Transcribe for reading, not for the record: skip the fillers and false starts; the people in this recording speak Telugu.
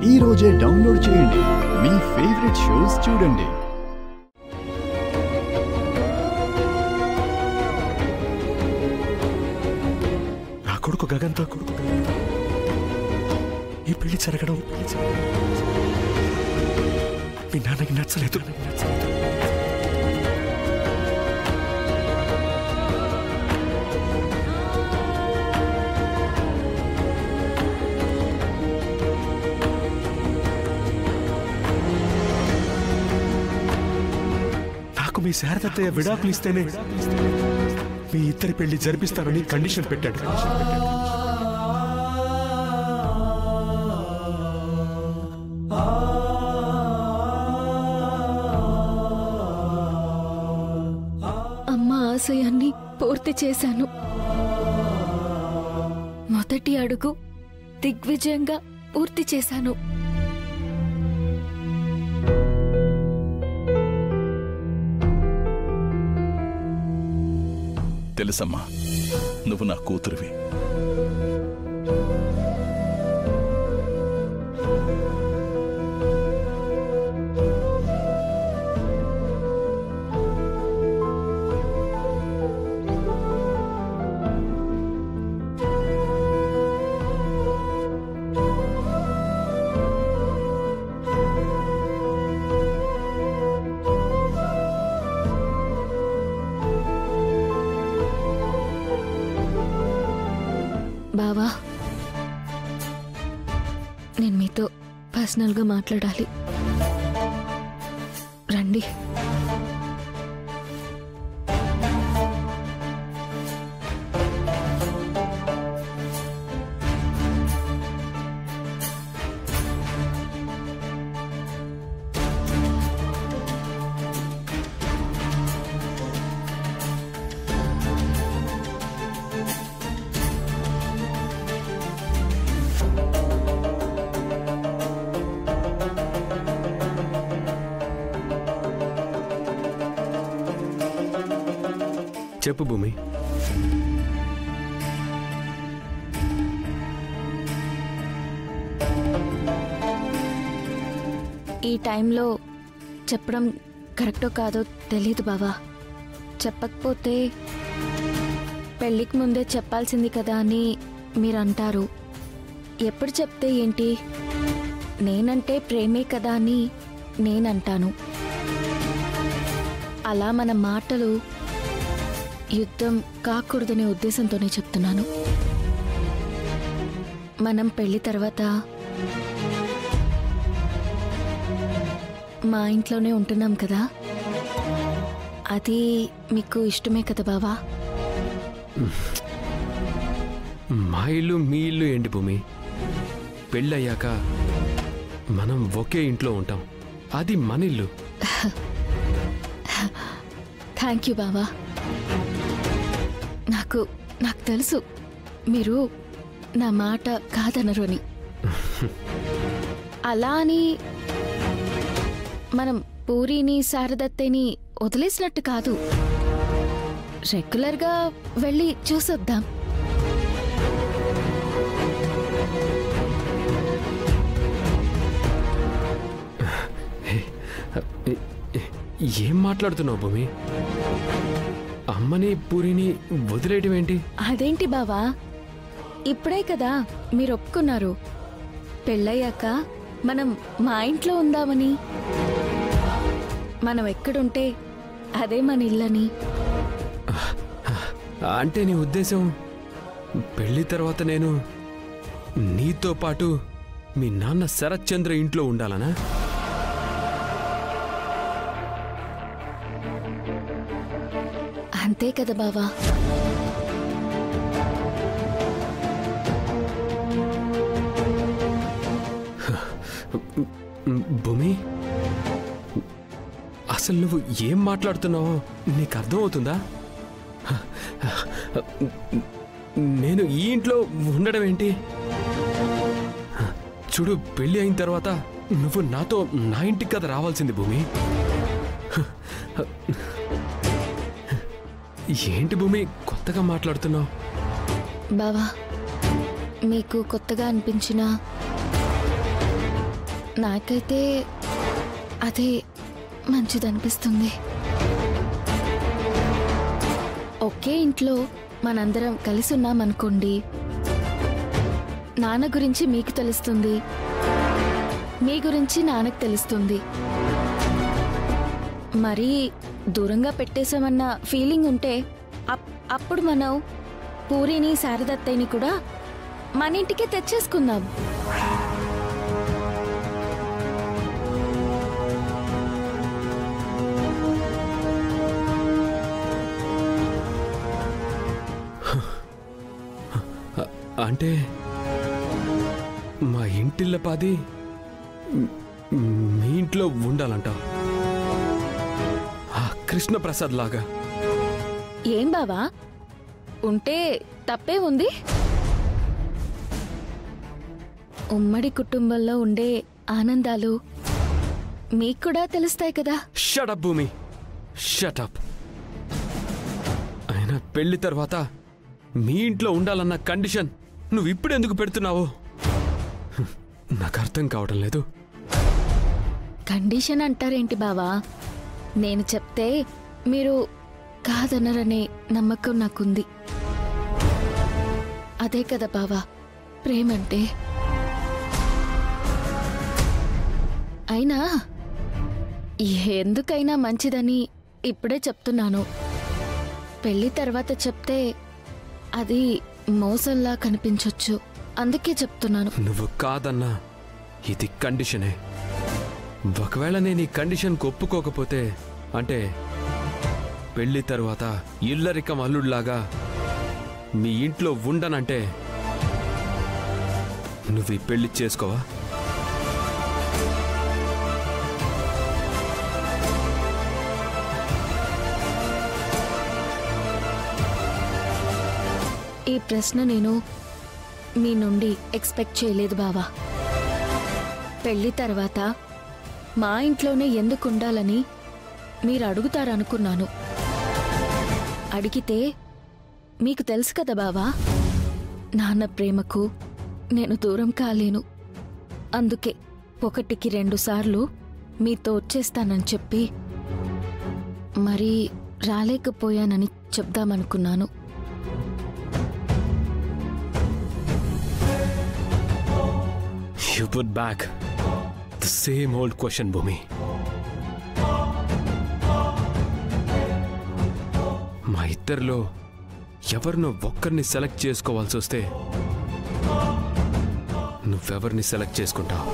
ఈ రోజే డౌన్లోడ్ చేయండి. మీ ఫేవరెట్ షోస్ చూడండి. నా కొడుకు గగన్తో ఈ పెళ్లి జరగడం మీ నాన్నకి నచ్చలేదు. నాకు మీ శారదత్తయ్య విడాకులు ఇస్తేనే మీ ఇద్దరి పెళ్లి జరిపిస్తానని కండిషన్ పెట్టాడు. అమ్మ ఆశయాన్ని పూర్తి చేశాను. మొదటి అడుగు దిగ్విజయంగా పూర్తి చేశాను. తెలుసమ్మా, నువ్వు నా కూతురివి. బావా, నేను మీతో పర్సనల్గా మాట్లాడాలి. రండి. చెప్పు భూమి. ఈ టైంలో చెప్పడం కరెక్టో కాదో తెలీదు బావా. చెప్పకపోతే పెళ్ళికి ముందే చెప్పాల్సింది కదా అని మీరు అంటారు. ఎప్పుడు చెప్తే ఏంటి, నేనంటే ప్రేమే కదా అని నేనంటాను. అలా మన మాటలు యుద్ధం కాకూడదనే ఉద్దేశంతోనే చెప్తున్నాను. మనం పెళ్లి తర్వాత మా ఇంట్లోనే ఉంటున్నాం కదా, అది మీకు ఇష్టమే కదా బావా? మా ఇల్లు మీ ఇల్లు ఏంటి భూమి? పెళ్ళయ్యాక మనం ఒకే ఇంట్లో ఉంటాం. అది మన ఇల్లు. థ్యాంక్ యూ బావా. నాకు తెలుసు మీరు నా మాట కాదనరు అని. అలా అని మనం పూరిని శారదత్తని వదిలేసినట్టు కాదు. రెగ్యులర్గా వెళ్ళి చూసొద్దాం. ఏం మాట్లాడుతున్నావు భూమి? అమ్మని పూరిని వదిలేయడం ఏంటి? అదేంటి బావా, ఇప్పుడే కదా మీరు ఒప్పుకున్నారు పెళ్ళయ్యాక మనం మా ఇంట్లో ఉందామని. మనం ఎక్కడుంటే అదే మన ఇల్లని. అంటే నీ ఉద్దేశం పెళ్లి తర్వాత నేను నీతో పాటు మీ నాన్న శరత్ చంద్ర ఇంట్లో ఉండాలనా? అంతే కదా బావా. భూమి, అసలు నువ్వు ఏం మాట్లాడుతున్నావో నీకు అర్థమవుతుందా? నేను ఈ ఇంట్లో ఉండడం ఏంటి? చూడు, పెళ్లి అయిన తర్వాత నువ్వు నాతో నా ఇంటికి కదా రావాల్సింది భూమి. ఏంటి భూమి కొత్తగా మాట్లాడుతున్నావు? బావా, మీకు కొత్తగా అనిపించినా నాకైతే అదే మంచిదనిపిస్తుంది. ఒకే ఇంట్లో మనందరం కలిసి ఉన్నామనుకోండి, నాన్న గురించి మీకు తెలుస్తుంది, మీ గురించి నాన్నకు తెలుస్తుంది. మరీ దూరంగా పెట్టేశామన్న ఫీలింగ్ ఉంటే అప్పుడు మనం పూరిని శారదత్తయ్యని కూడా మన ఇంటికే తెచ్చేసుకుందాం. అంటే మా ఇంటిల్లపాది మీ ఇంట్లో ఉండాలంటావు? ఆ కృష్ణప్రసాద్ లాగా. ఏం బావా, ఉంటే తప్పే ఉంది? ఉమ్మడి కుటుంబంలో ఉండే ఆనందాలు మీకు కూడా తెలుస్తాయి కదా. షట్ అప్ భూమి, షట్ అప్. అయినా పెళ్లి తర్వాత మీ ఇంట్లో ఉండాలన్న కండిషన్ నువ్వు ఇప్పుడు ఎందుకు పెడుతున్నావు? నాకు అర్థం కావడం లేదు. కండిషన్ అంటారేంటి బావా? నేను చెప్తే మీరు కాదనరనే నమ్మకం నాకుంది. అదే కదా బావా ప్రేమంటే. అయినా ఎందుకైనా మంచిదని ఇప్పుడే చెప్తున్నాను. పెళ్లి తర్వాత చెప్తే అది మోసంలా కనిపించొచ్చు, అందుకే చెప్తున్నాను. నువ్వు కాదన్నా ఇది కండిషనే. ఒకవేళ నేను ఈ కండిషన్కి ఒప్పుకోకపోతే, అంటే పెళ్లి తర్వాత ఇల్లరికం అల్లుడిలాగా మీ ఇంట్లో ఉండనంటే నువ్వు ఈ పెళ్లి చేసుకోవా? ఈ ప్రశ్న నేను మీ నుండి ఎక్స్పెక్ట్ చేయలేదు బావా. పెళ్లి తర్వాత మా ఇంట్లోనే ఎందుకు ఉండాలని మీరు అడుగుతారనుకున్నాను. అడిగితే మీకు తెలుసు కదా బావా, నాన్న ప్రేమకు నేను దూరం కాలేను. అందుకే 1కి 2 సార్లు మీతో వచ్చేస్తానని చెప్పి మరీ రాలేకపోయానని చెప్దామనుకున్నాను. You put back the same old question, Bhumi. మా ఇద్దరిలో ఎవరినో ఒక్కరిని సెలెక్ట్ చేసుకోవాల్సి వస్తే నువ్వెవరిని సెలెక్ట్ చేసుకుంటావు?